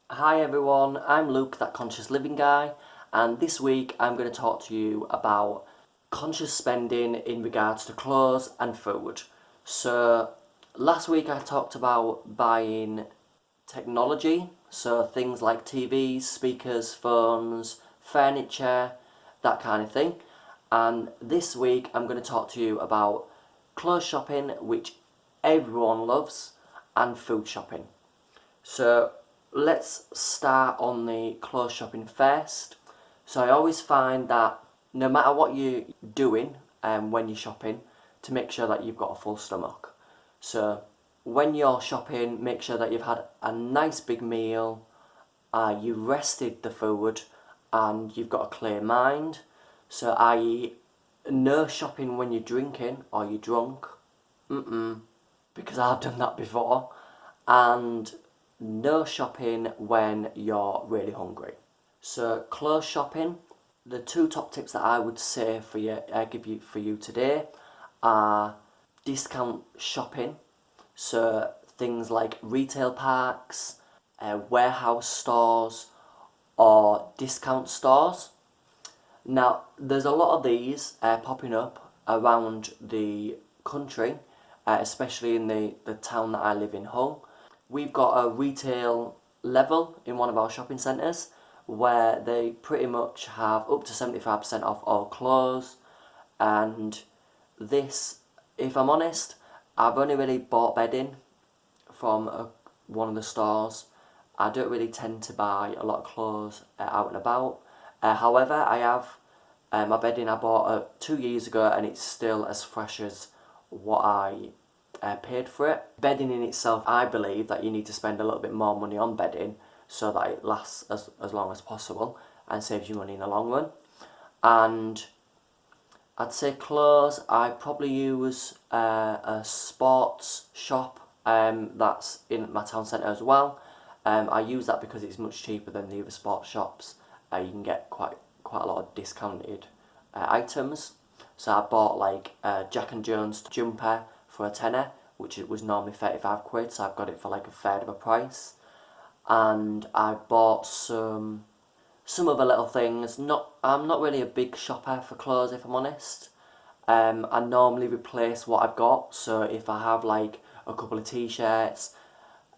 Hi everyone, I'm Luke, that conscious living guy, and this week I'm going to talk to you about conscious spending in regards to clothes and food. So, last week I talked about buying technology, so things like TVs, speakers, phones, furniture, that kind of thing. And this week I'm going to talk to you about clothes shopping, which everyone loves, and food shopping. So let's start on the clothes shopping first. So I always find that no matter what you're doing when you're shopping, to make sure that you've got a full stomach. So when you're shopping, make sure that you've had a nice big meal, you rested the food, and you've got a clear mind. So i.e. no shopping when you're drinking or you're drunk. Because I've done that before. And no shopping when you're really hungry. So clothes shopping, the two top tips that I would say for you, for you today are discount shopping. So things like retail parks, warehouse stores, or discount stores. Now, there's a lot of these popping up around the country, especially in the town that I live in, Hull. We've got a retail level in one of our shopping centres where they pretty much have up to 75% off all clothes. And this, if I'm honest, I've only really bought bedding from one of the stores. I don't really tend to buy a lot of clothes out and about. However, I have my bedding I bought 2 years ago, and it's still as fresh as what I paid for it. Bedding in itself, I believe that you need to spend a little bit more money on bedding so that it lasts as long as possible and saves you money in the long run. And I'd say clothes, I probably use a sports shop that's in my town centre as well. I use that because it's much cheaper than the other sports shops. You can get quite a lot of discounted items. So I bought like a Jack and Jones jumper for a tenner, which it was normally 35 quid, so I've got it for like a third of a price. And I bought some other little things. I'm not really a big shopper for clothes, if I'm honest. I normally replace what I've got. So if I have like a couple of t-shirts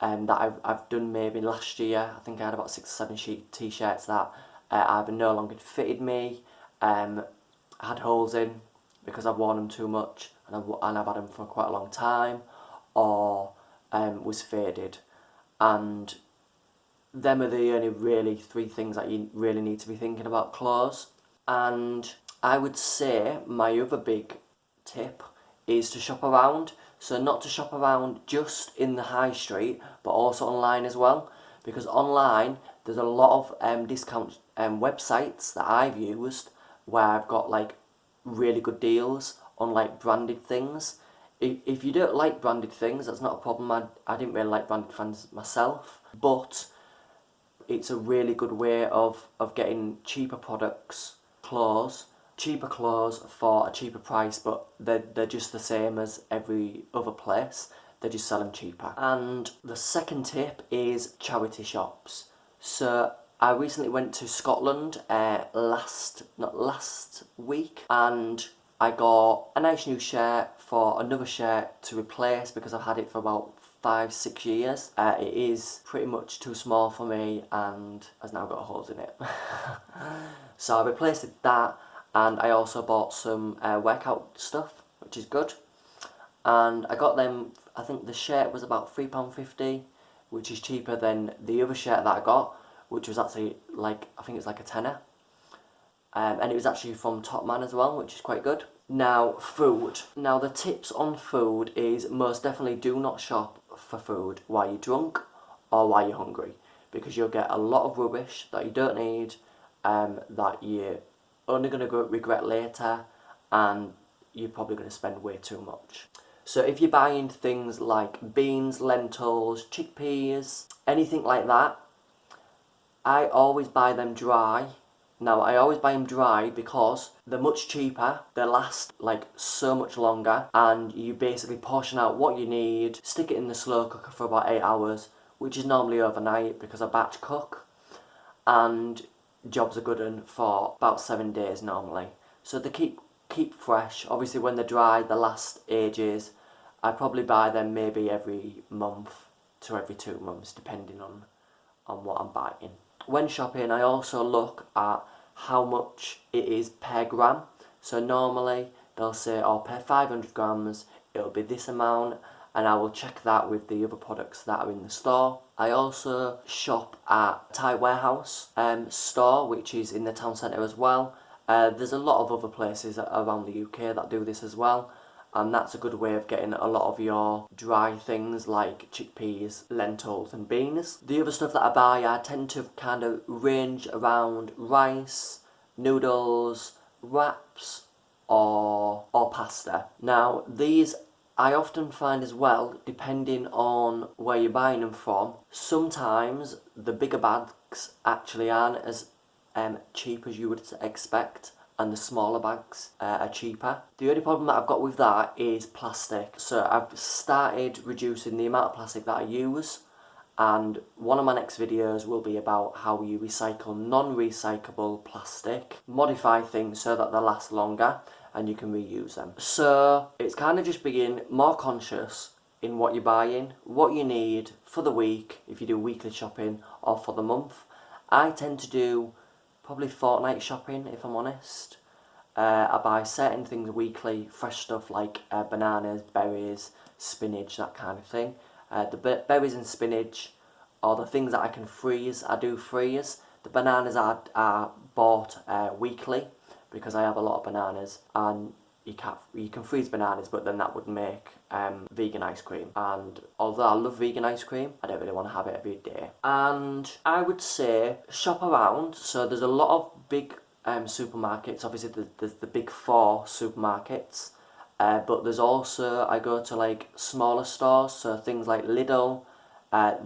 that I've done maybe last year, I think I had about 6 or 7 t-shirts that either no longer fitted me, had holes in because I've worn them too much and I've had them for quite a long time, or was faded. And them are the only really three things that you really need to be thinking about clothes. And I would say my other big tip is to shop around. So not to shop around just in the high street, but also online as well. Because online, there's a lot of discount websites that I've used where I've got like really good deals on like branded things. If you don't like branded things, that's not a problem. I didn't really like branded things myself, but it's a really good way of getting cheaper products, cheaper clothes for a cheaper price, but they're just the same as every other place. They just sell them cheaper. And the second tip is charity shops. So I recently went to Scotland not last week, and I got a nice new shirt for another shirt to replace because I've had it for about 5-6 years. It is pretty much too small for me and has now got holes in it. So I replaced that, and I also bought some workout stuff, which is good. And I got them, I think the shirt was about £3.50, which is cheaper than the other shirt that I got, which was actually like, I think it's like a tenner. And it was actually from Top Man as well, which is quite good. Now, food. Now, the tips on food is most definitely do not shop for food while you're drunk or while you're hungry, because you'll get a lot of rubbish that you don't need, that you're only going to regret later, and you're probably going to spend way too much. So if you're buying things like beans, lentils, chickpeas, anything like that, I always buy them dry. Now, I always buy them dry because they're much cheaper, they last like so much longer, and you basically portion out what you need, stick it in the slow cooker for about 8 hours, which is normally overnight because I batch cook, and jobs are good un for about 7 days normally. So they keep fresh. Obviously when they're dry they last ages. I probably buy them maybe every month to every 2 months depending on what I'm buying. When shopping I also look at how much it is per gram. So normally they'll say, oh, per 500 grams it'll be this amount, and I will check that with the other products that are in the store. I also shop at Thai Warehouse store, which is in the town centre as well. There's a lot of other places around the UK that do this as well, and that's a good way of getting a lot of your dry things like chickpeas, lentils and beans. The other stuff that I buy, I tend to kind of range around rice, noodles, wraps or pasta. Now these I often find as well, depending on where you're buying them from, sometimes the bigger bags actually aren't as cheap as you would expect, and the smaller bags are cheaper. The only problem that I've got with that is plastic. So I've started reducing the amount of plastic that I use, and one of my next videos will be about how you recycle non-recyclable plastic, modify things so that they last longer and you can reuse them. So it's kind of just being more conscious in what you're buying, what you need for the week, if you do weekly shopping, or for the month. I tend to do probably fortnight shopping, if I'm honest. I buy certain things weekly, fresh stuff like bananas, berries, spinach, that kind of thing. The berries and spinach are the things that I can freeze. I do freeze. The bananas are bought weekly because I have a lot of bananas, and you can freeze bananas, but then that would make vegan ice cream. And although I love vegan ice cream, I don't really want to have it every day. And I would say shop around. So there's a lot of big supermarkets. Obviously there's the big 4 supermarkets. But there's also, I go to like smaller stores, so things like Lidl,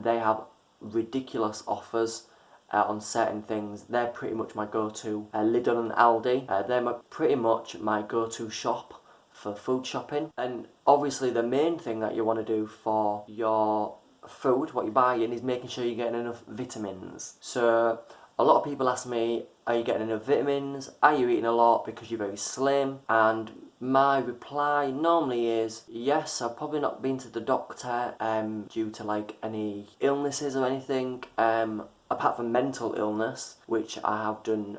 they have ridiculous offers on certain things. They're pretty much my go-to. Lidl and Aldi, they're pretty much my go-to shop for food shopping. And obviously the main thing that you want to do for your food, what you're buying, is making sure you're getting enough vitamins. So a lot of people ask me, are you getting enough vitamins? Are you eating a lot because you're very slim? And my reply normally is yes. I've probably not been to the doctor due to like any illnesses or anything, apart from mental illness, which I have done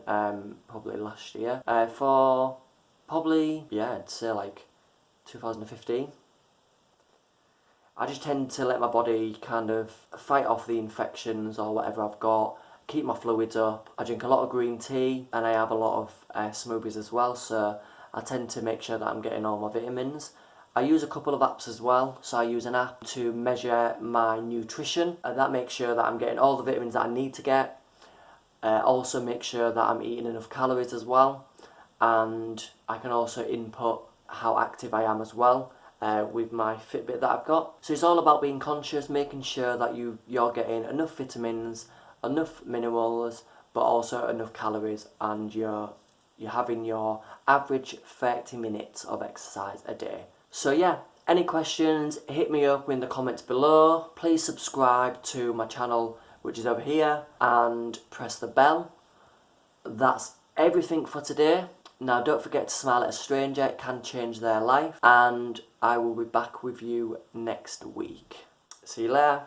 probably last year, for probably, yeah, I'd say like 2015. I just tend to let my body kind of fight off the infections or whatever I've got, keep my fluids up. I drink a lot of green tea and I have a lot of smoothies as well, so I tend to make sure that I'm getting all my vitamins. I use a couple of apps as well. So I use an app to measure my nutrition, and that makes sure that I'm getting all the vitamins that I need to get. Also make sure that I'm eating enough calories as well, and I can also input how active I am as well with my Fitbit that I've got. So it's all about being conscious, making sure that you're getting enough vitamins, enough minerals, but also enough calories, and you're having your average 30 minutes of exercise a day. So yeah, any questions, hit me up in the comments below. Please subscribe to my channel, which is over here, and press the bell. That's everything for today. Now don't forget to smile at a stranger, it can change their life, and I will be back with you next week. See you later.